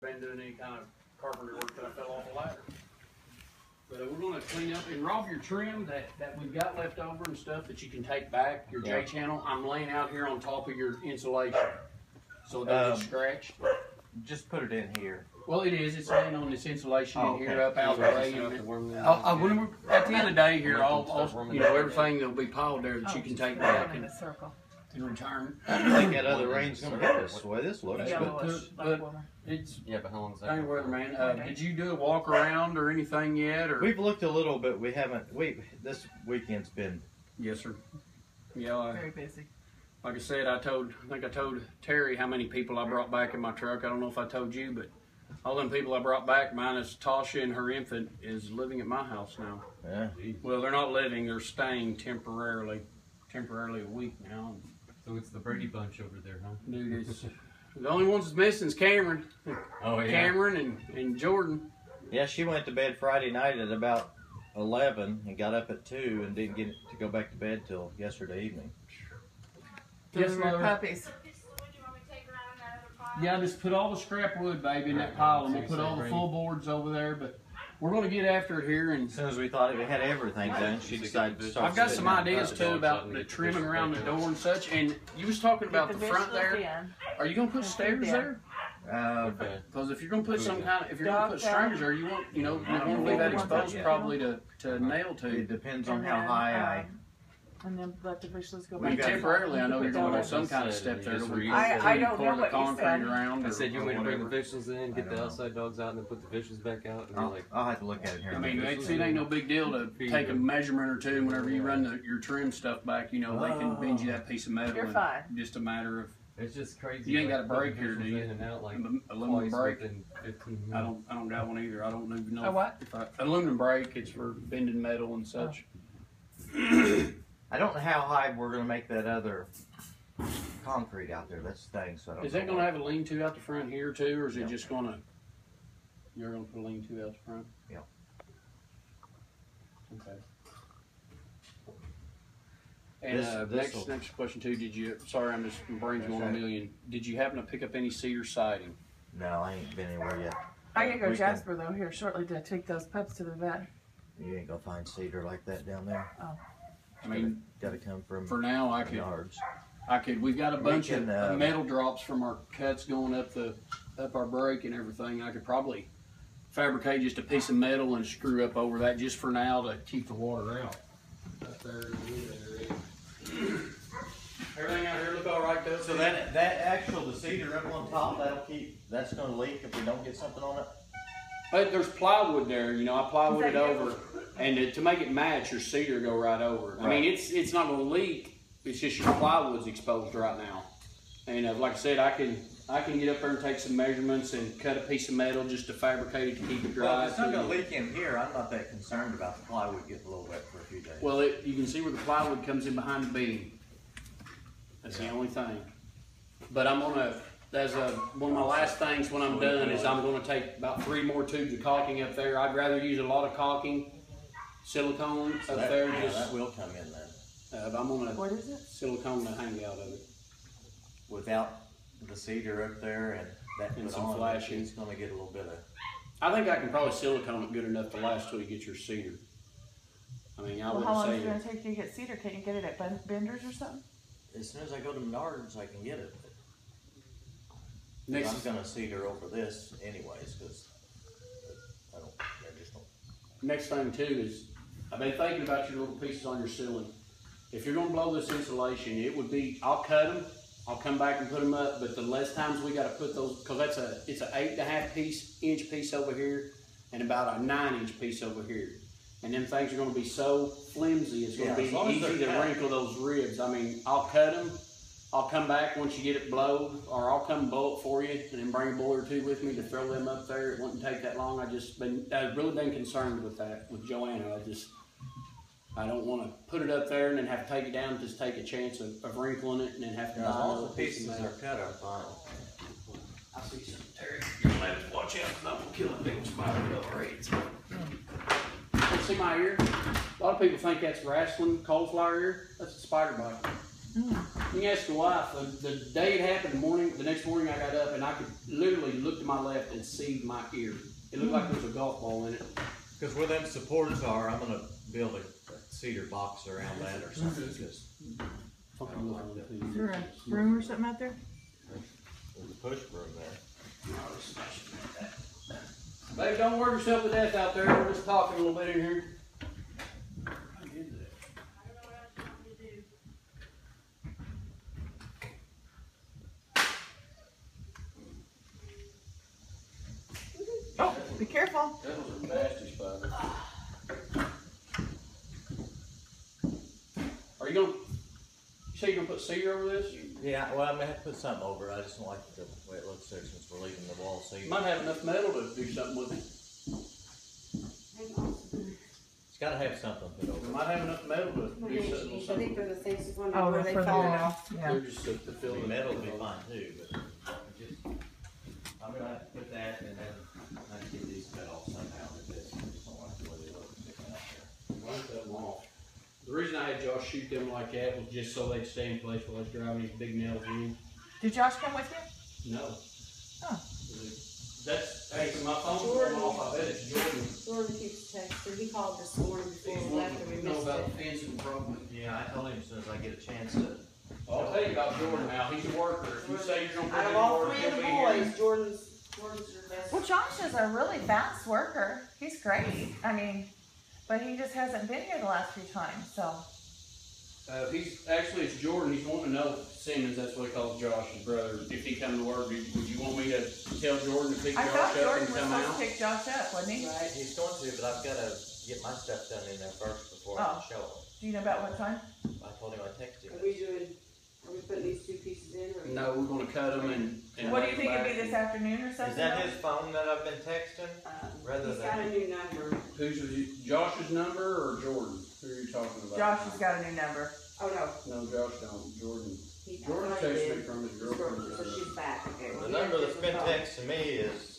been doing any kind of carpentry work that I fell off a ladder. But we're going to clean up and rob your trim that we've got left over and stuff that you can take back, your J-channel. I'm laying out here on top of your insulation so it doesn't get scratched. Just put it in here. Well, it is. It's laying on this insulation in here up out the way. At the end of the day here, everything that'll be piled there that you can take back and return. I think that other rain's gonna hit us the way this looks. But it's but how long is that? Ain't weather, man. Did you do a walk around or anything yet? Or we've looked a little bit. We haven't. This weekend's been. Yes, sir. Yeah. Very busy. Like I said, I think I told Terry how many people I brought back in my truck. I don't know if I told you, but all them people I brought back, minus Tasha and her infant, is living at my house now. Yeah. Well, they're not living; they're staying temporarily a week now. So it's the Brady Bunch over there, huh? Dude, it's the only ones that's missing is Cameron. Oh yeah. Cameron and Jordan. Yeah, she went to bed Friday night at about 11 and got up at 2 and didn't get to go back to bed till yesterday evening. Yes, mother. Puppies. Yeah, just put all the scrap wood, baby, in that pile, and we'll put all the full boards over there. But we're going to get after it here. And as soon as we thought we had everything done, she decided to start. I've got some ideas too about the trimming around the door and such. And you was talking about the front there. Are you going to put stairs there? Because if you're going to put if you're going to put strings there, you want you want to leave that exposed probably to nail to. It depends on how high And then let the visuals go back. Temporarily, I know you're going to have some kind of step there. I don't know what you said. Around I said you want me to bring the whatever. visuals in, get the outside dogs out, and then put the visuals back out. And I'll have to look at it here. I mean, it ain't no big deal to take a measurement or two. Whenever you run your trim stuff back, they can bend you that piece of metal. You're fine. Just a matter of. It's just crazy. You ain't got a brake here, do you? In and out like aluminum brake. 15 minutes. I don't got one either. I don't even know. A what? Aluminum brake. It's for bending metal and such. I don't know how high we're going to make that other concrete out there. That's the thing. So Is that going to have a lean-to out the front here too, or is it just going to? You're going to put a lean-to out the front. Yeah. Okay. And next question too. Did you? Sorry, I'm just brains going a million. Did you happen to pick up any cedar siding? No, I ain't been anywhere yet. I gotta go Jasper though here shortly to take those pups to the vet. You ain't gonna find cedar like that down there. Oh. I mean, gotta come from. For now, I could. We've got a bunch of metal drops from our cuts going up our break and everything. I could probably fabricate just a piece of metal and screw up over that just for now to keep the water out. Up there. Everything out here look all right though. So the cedar up on top, that's gonna leak if we don't get something on it. But there's plywood there, I plywood it over, and to make it match, your cedar go right over. Right. I mean, it's not gonna leak. It's just your plywood's exposed right now. And like I said, I can get up there and take some measurements and cut a piece of metal just to fabricate it to keep it dry. Well, if it's not gonna leak in here, I'm not that concerned about the plywood getting a little wet for a few days. Well, you can see where the plywood comes in behind the beam. That's the only thing. But I'm gonna. One of my last things when I'm done is I'm going to take about 3 more tubes of caulking up there. I'd rather use a lot of caulking, silicone up there. Yeah, that will come in then. I'm going to what is it? Silicone to hang out of it. Without the cedar up there and that and some flashing, it's going to get a little bit of. I think I can probably silicone it good enough to last till you get your cedar. I mean, I well, would how long say. is it going to take you to get cedar? Can't you get it at Bender's or something? As soon as I go to Menards, I can get it. Next, I'm gonna cedar over this anyways, because I just don't. Next thing too is, I've been thinking about your little pieces on your ceiling. If you're gonna blow this insulation, it would be, I'll cut them, I'll come back and put them up, but the less times we gotta put those, because it's an 8.5 inch piece over here, and about a 9-inch piece over here. And them things are gonna be so flimsy, it's gonna be easy to wrinkle those ribs. I mean, I'll cut them, I'll come back once you get it blowed, or I'll come blow it for you and then bring a boy or two with me to throw them up there. It wouldn't take that long. I've really been concerned with that with Joanna. I don't want to put it up there and then have to take it down, just take a chance of wrinkling it and then have to buy all the pieces are cut up fine. I see some Terry. You're gonna have to watch out because I'm gonna kill a big spider over it. See my ear? A lot of people think that's wrestling cauliflower ear. That's a spider bite. You can ask your wife. The day it happened, the next morning I got up and I could literally look to my left and see my ear. It looked like there was a golf ball in it. Because where them supports are, I'm gonna build a cedar box around that or something. Because Fucking like that. Is there a broom or something out there? there's a push broom there. Babe, don't work yourself to death out there. We're just talking a little bit in here. Oh, be careful. That was a nasty spider. Are you gonna? You say you're gonna put cedar over this? Yeah, well, I'm gonna have to put something over it. I just don't like the way it looks there since we're leaving the wall You cedar. might have enough metal to do something with it. It's gotta have something put You over it. might have enough metal to do something with I think something. they're the things that's wonder Oh, where they're they further fall down. off. Yeah. They're just to fill The it. metal will be fine too, but just, I'm gonna have to put that and then I can get these cut off somehow with this. I just don't like the way they look sticking out there. Why don't cut them off? The reason I had Josh shoot them like that was just so they'd stay in place while I was driving these big nails in. Did Josh come with you? No. Oh. That's, hey, my phone's going off, I bet it's Jordan. Jordan keeps texting. He called this morning before He's we wanting left and we to know missed about it. the fencing problem. Yeah, I told him as soon as I get a chance to. I'll tell you about Jordan now, he's a worker. If you say you're gonna put Out him of in all work, three he'll of be the here. boys, Jordan's your best. Well, Josh is a really fast worker. He's great. I mean, but he just hasn't been here the last few times, so. It's Jordan, he's wanting to know Simmons, that's what he calls Josh, his brother. If he come to work, would you want me to tell Jordan to pick I Josh thought up Jordan and was come supposed out? to pick Josh up, wasn't he? Right. He's going to, but I've gotta get my stuff done in there first before I Oh. can show him. Do you know about what time? I told him I'd text him. Are we putting these two pieces in or? No, we're gonna cut them and. What do you think it'd be back. this afternoon or something? Is that his phone that I've been texting? Rather He's got a than, new number. Josh's number or Jordan? Who are you talking about? Josh has got a new number. Oh, no. No, Josh don't, Jordan. He Jordan I thought he texted me did. from his His girlfriend. So she's back. Okay. well, the he number had that's to been call. texting me is